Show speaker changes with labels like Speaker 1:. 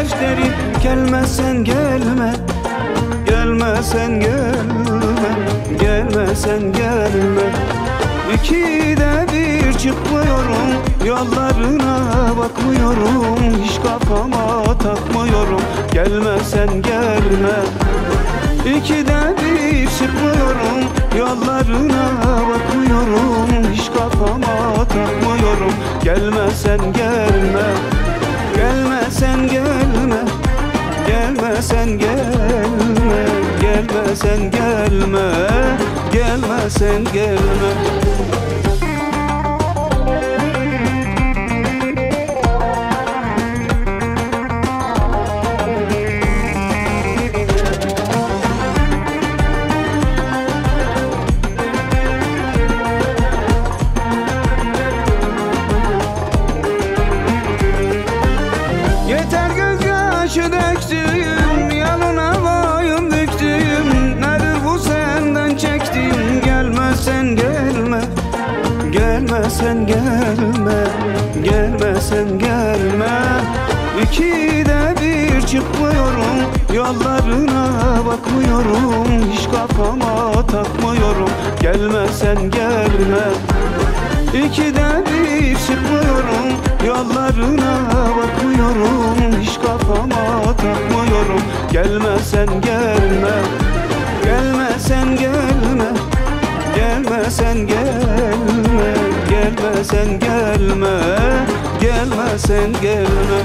Speaker 1: defteri. Gelmezsen gelme, gelmezsen gelme, gelmezsen gelme. İkide bir çıkmıyorum, yollarına bakmıyorum, hiç kafama takmıyorum. Gelmezsen gelme. İkide bir çıkmıyorum, yollarına bakmıyorum, hiç kafama takmıyorum. Gelmezsen gelme, gelmezsen gelme, gelmezsen gelme, gelmezsen gelme, gelmezsen gelme. Yeter gözyaşı döktüğüm, yalına boyun büktüğüm, nedir bu senden çektiğim? Gelmezsen gelme, gelmezsen gelme, gelmezsen gelme. İkide bir çıkmıyorum, yollarına bakmıyorum, hiç kafama takmıyorum. Gelmezsen gelme. İkide bir çıkmıyorum, yollarına bakmıyorum, hiç kafama takmıyorum. Gelmezsen gelme, gelmezsen gelme, gelmezsen gelme, gelmezsen gelme, gelmezsen gelme.